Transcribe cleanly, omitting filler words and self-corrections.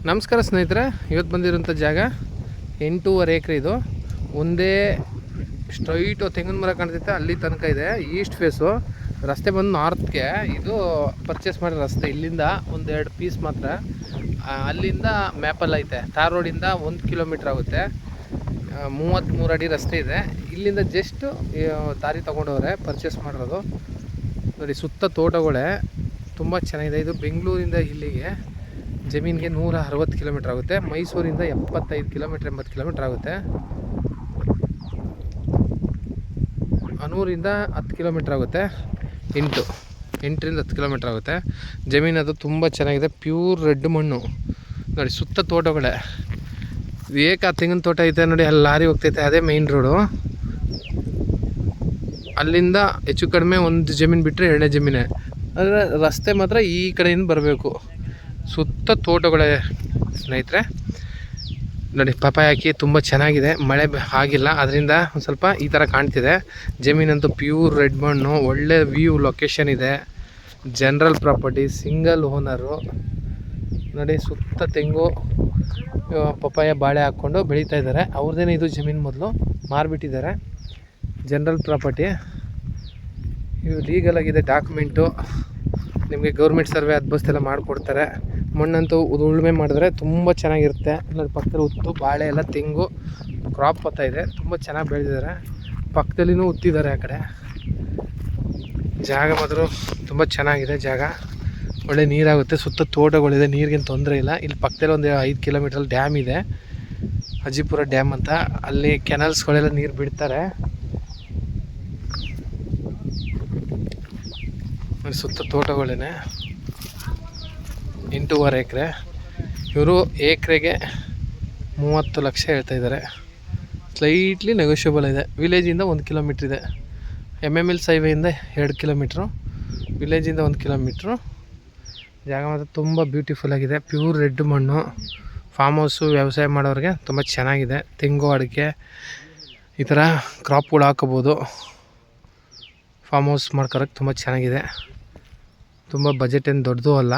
ನಮಸ್ಕಾರ ಸ್ನೇಹಿತರೆ, ಇವತ್ತು ಬಂದಿರೋಂಥ ಜಾಗ 8.5 ಎಕರೆ. ಇದು ಒಂದೇ ಸ್ಟ್ರೈಟು ತೆಂಗಿನ ಮರ ಕಾಣ್ತೈತೆ, ಅಲ್ಲಿ ತನಕ ಇದೆ. ಈಸ್ಟ್ ಫೇಸು ರಸ್ತೆ ಬಂದು ನಾರ್ತ್ಗೆ. ಇದು ಪರ್ಚೇಸ್ ಮಾಡಿರೋ ರಸ್ತೆ. ಇಲ್ಲಿಂದ ಒಂದೆರಡು ಪೀಸ್ ಮಾತ್ರ. ಅಲ್ಲಿಂದ ಮ್ಯಾಪಲ್ಲಿ ಐತೆ. ತಾರ್ ರೋಡಿಂದ 1 ಕಿಲೋಮೀಟ್ರ್ ಆಗುತ್ತೆ. 33 ಅಡಿ ರಸ್ತೆ ಇದೆ. ಇಲ್ಲಿಂದ ಜಸ್ಟ್ ದಾರಿ ತೊಗೊಂಡವ್ರೆ, ಪರ್ಚೇಸ್ ಮಾಡಿರೋದು. ನೋಡಿ, ಸುತ್ತ ತೋಟಗಳೇ ತುಂಬ ಚೆನ್ನಾಗಿದೆ. ಇದು ಬೆಂಗಳೂರಿಂದ ಇಲ್ಲಿಗೆ ಜಮೀನಿಗೆ 160 ಕಿಲೋಮೀಟ್ರ್ ಆಗುತ್ತೆ. ಮೈಸೂರಿಂದ 75 ಕಿಲೋಮೀಟ್ರ್ 80 ಕಿಲೋಮೀಟ್ರ್ ಆಗುತ್ತೆ. ಅನೂರಿಂದ 10 ಕಿಲೋಮೀಟ್ರ್ ಆಗುತ್ತೆ. 8ರಿಂದ 10 ಕಿಲೋಮೀಟ್ರ್ ಆಗುತ್ತೆ. ಜಮೀನು ಅದು ತುಂಬ ಚೆನ್ನಾಗಿದೆ. ಪ್ಯೂರ್ ರೆಡ್ ಮಣ್ಣು. ನೋಡಿ, ಸುತ್ತ ತೋಟಗಳೇ. ತೆಂಗಿನ ತೋಟ ಐತೆ ನೋಡಿ, ಅಲ್ಲಿ ಲಾರಿ ಹೋಗ್ತೈತೆ, ಅದೇ ಮೇಯ್ನ್ ರೋಡು. ಅಲ್ಲಿಂದ ಹೆಚ್ಚು ಕಡಿಮೆ ಒಂದು ಜಮೀನು ಬಿಟ್ಟರೆ 2ನೇ ಜಮೀನೇ. ಅಂದರೆ ರಸ್ತೆ ಮಾತ್ರ ಈ ಕಡೆಯಿಂದ ಬರಬೇಕು. ಸುತ್ತ ತೋಟಗಳೇ ಸ್ನೇಹಿತರೆ. ನೋಡಿ, ಪಪಾಯ ಹಾಕಿ ತುಂಬ ಚೆನ್ನಾಗಿದೆ. ಮಳೆ ಆಗಿಲ್ಲ, ಅದರಿಂದ ಒಂದು ಸ್ವಲ್ಪ ಈ ಥರ ಕಾಣ್ತಿದೆ. ಜಮೀನಂತೂ ಪ್ಯೂರ್ ರೆಡ್ ಮಣ್ಣು. ಒಳ್ಳೆ ವ್ಯೂ ಲೊಕೇಶನ್ ಇದೆ. General property, single owner. ನೋಡಿ, ಸುತ್ತ ತೆಂಗು, ಪಪಾಯ, ಬಾಳೆ ಹಾಕ್ಕೊಂಡು ಬೆಳೀತಾ ಇದ್ದಾರೆ. ಅವ್ರದ್ದೇನೆ ಇದು ಜಮೀನು. ಮೊದಲು ಮಾರಿಬಿಟ್ಟಿದ್ದಾರೆ. General property. ಇದು ಲೀಗಲ್ ಆಗಿದೆ. ಡಾಕ್ಯುಮೆಂಟು ನಿಮಗೆ ಗೌರ್ಮೆಂಟ್ ಸರ್ವೆ ಅದ್ಬಸ್ತೆಲ್ಲ ಮಾಡಿಕೊಡ್ತಾರೆ. ಮಣ್ಣಂತೂ ಉಳುಮೆ ಮಾಡಿದ್ರೆ ತುಂಬ ಚೆನ್ನಾಗಿರುತ್ತೆ. ನೋಡಿ, ಪಕ್ಕದಲ್ಲಿ ಉತ್ತು, ಬಾಳೆ ಎಲ್ಲ, ತೆಂಗು ಕ್ರಾಪ್ ಇದೆ. ತುಂಬ ಚೆನ್ನಾಗಿ ಬೆಳೆದಿದ್ದಾರೆ. ಪಕ್ಕದಲ್ಲಿನೂ ಉತ್ತಿದ್ದಾರೆ. ಆ ಕಡೆ ಜಾಗ ಮಾತ್ರ ತುಂಬ ಚೆನ್ನಾಗಿದೆ. ಜಾಗ ಒಳ್ಳೆ ನೀರಾಗುತ್ತೆ. ಸುತ್ತ ತೋಟಗಳಿದೆ, ನೀರಿಗೇನು ತೊಂದರೆ ಇಲ್ಲ. ಇಲ್ಲಿ ಪಕ್ಕದಲ್ಲಿ ಒಂದು 5 ಕಿಲೋಮೀಟ್ರಲ್ಲಿ ಡ್ಯಾಮ್ ಇದೆ, ಅಜ್ಜಿಪುರ ಡ್ಯಾಮ್ ಅಂತ. ಅಲ್ಲಿ ಕೆನಲ್ಸ್ಗಳೆಲ್ಲ ನೀರು ಬಿಡ್ತಾರೆ. ಸುತ್ತ ತೋಟಗಳೇ. 8.5 ಎಕರೆ. ಇವರು ಎಕರೆಗೆ 30 ಲಕ್ಷ ಹೇಳ್ತಾಯಿದ್ದಾರೆ. ಸ್ಲೈಟ್ಲಿ ನೆಗೋಷಿಯಬಲ್ ಇದೆ. ವಿಲೇಜಿಂದ 1 ಕಿಲೋಮೀಟ್ರ್ ಇದೆ. MML ಹೈವೇಯಿಂದ 2 ಕಿಲೋಮೀಟ್ರು, ವಿಲೇಜಿಂದ 1 ಕಿಲೋಮೀಟ್ರು. ಜಾಗ ಮಾತ್ರ ತುಂಬ ಬ್ಯೂಟಿಫುಲ್ ಆಗಿದೆ. ಪ್ಯೂರ್ ರೆಡ್ ಮಣ್ಣು. ಫಾರ್ಮ್ ಹೌಸು ವ್ಯವಸಾಯ ಮಾಡೋರಿಗೆ ತುಂಬ ಚೆನ್ನಾಗಿದೆ. ತೆಂಗು, ಅಡಿಕೆ ಈ ಥರ ಕ್ರಾಪ್ಗಳು ಹಾಕೋಬೋದು. ಫಾರ್ಮ್ ಹೌಸ್ ಮಾಡ್ಕೊಳಕ್ಕೆ ತುಂಬ ಚೆನ್ನಾಗಿದೆ. ತುಂಬ ಬಜೆಟ್ ಏನು ದೊಡ್ಡದು ಅಲ್ಲ.